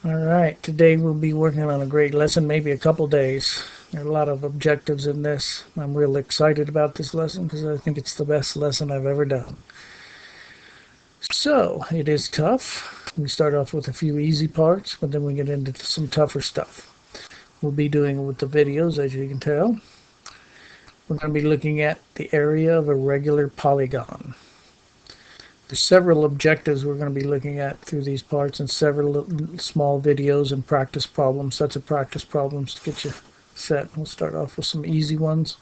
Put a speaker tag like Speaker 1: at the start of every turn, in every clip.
Speaker 1: Alright, today we'll be working on a great lesson, maybe a couple days. There are a lot of objectives in this. I'm really excited about this lesson because I think it's the best lesson I've ever done. So, it is tough. We start off with a few easy parts, but then we get into some tougher stuff. We'll be doing it with the videos, as you can tell. We're going to be looking at the area of a regular polygon. There's several objectives we're going to be looking at through these parts, and several small videos and practice problems, sets of practice problems to get you set. We'll start off with some easy ones.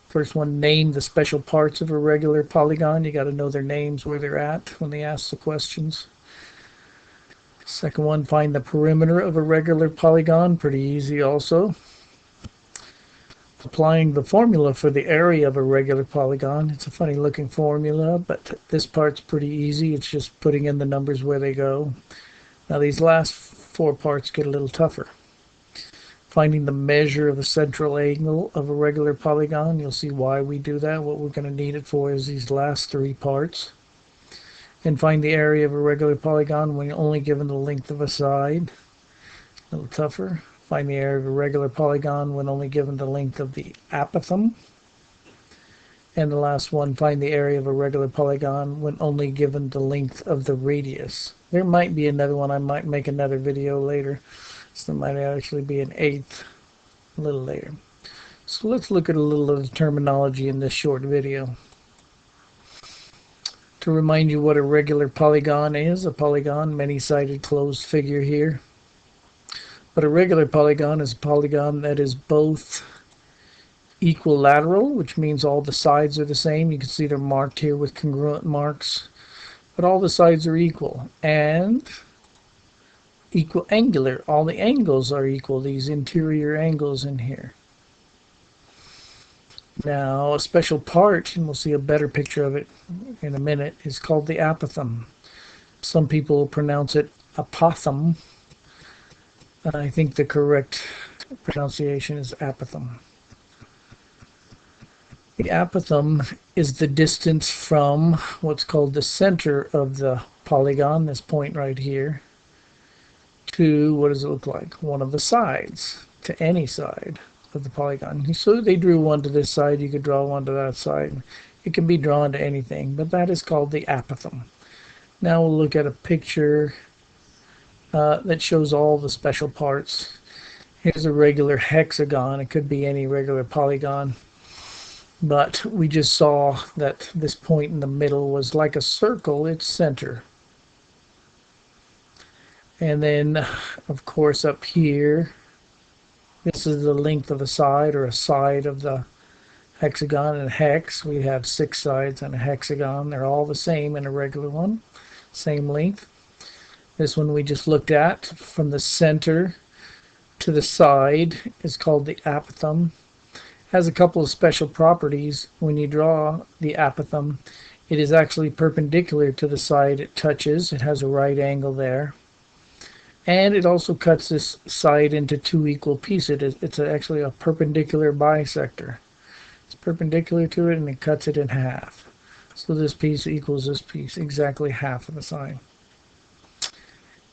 Speaker 1: First one, name the special parts of a regular polygon. You got to know their names, where they're at when they ask the questions. Second one, find the perimeter of a regular polygon. Pretty easy also. Applying the formula for the area of a regular polygon. It's a funny looking formula, but this part's pretty easy. It's just putting in the numbers where they go. Now these last four parts get a little tougher. Finding the measure of the central angle of a regular polygon. You'll see why we do that. What we're going to need it for is these last three parts. And find the area of a regular polygon when only given the length of a side. A little tougher. Find the area of a regular polygon when only given the length of the apothem. And the last one, find the area of a regular polygon when only given the length of the radius. There might be another one. I might make another video later. So there might actually be an eighth a little later. So let's look at a little of the terminology in this short video. To remind you what a regular polygon is, a polygon, many-sided closed figure here. But a regular polygon is a polygon that is both equilateral, which means all the sides are the same. You can see they're marked here with congruent marks. But all the sides are equal. And equiangular. All the angles are equal, these interior angles in here. Now, a special part, and we'll see a better picture of it in a minute, is called the apothem. Some people pronounce it apothem. I think the correct pronunciation is apothem. The apothem is the distance from what's called the center of the polygon, this point right here, to, what does it look like? One of the sides, to any side of the polygon. So they drew one to this side, you could draw one to that side. It can be drawn to anything, but that is called the apothem. Now we'll look at a picture that shows all the special parts. Here's a regular hexagon. It could be any regular polygon, but we just saw that this point in the middle was like a circle, its center. And then, of course, up here, this is the length of a side, or a side of the hexagon. And hex, we have 6 sides on a hexagon. They're all the same in a regular one, same length. This one we just looked at, from the center to the side, is called the apothem. Has a couple of special properties. When you draw the apothem, it is actually perpendicular to the side it touches. It has a right angle there. And it also cuts this side into 2 equal pieces. It's actually a perpendicular bisector. It's perpendicular to it and it cuts it in half. So this piece equals this piece, exactly half of the side.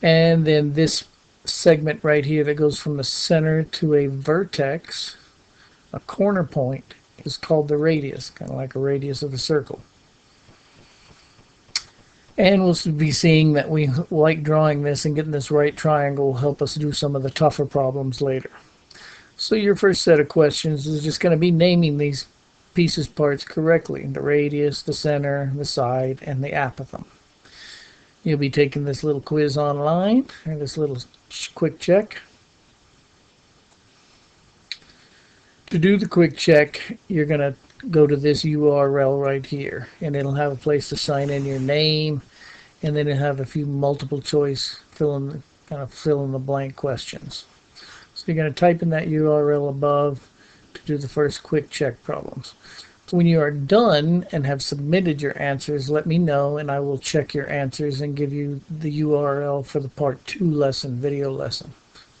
Speaker 1: And then this segment right here that goes from the center to a vertex, a corner point, is called the radius, kind of like a radius of a circle. And we'll be seeing that we like drawing this, and getting this right triangle will help us do some of the tougher problems later. So your first set of questions is just going to be naming these pieces parts correctly. The radius, the center, the side, and the apothem. You'll be taking this little quiz online, or this little quick check. To do the quick check, you're going to go to this URL right here, and it'll have a place to sign in your name, and then it'll have a few multiple choice fill in the blank questions. So you're going to type in that URL above to do the first quick check problems. When you are done and have submitted your answers, let me know, and I will check your answers and give you the URL for the Part 2 lesson, video lesson.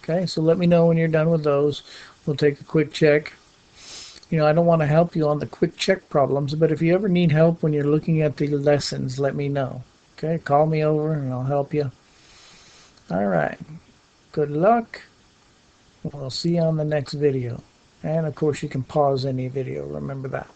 Speaker 1: Okay, so let me know when you're done with those. We'll take a quick check. You know, I don't want to help you on the quick check problems, but if you ever need help when you're looking at the lessons, let me know. Okay, call me over and I'll help you. All right. Good luck. We'll see you on the next video. And of course you can pause any video, remember that.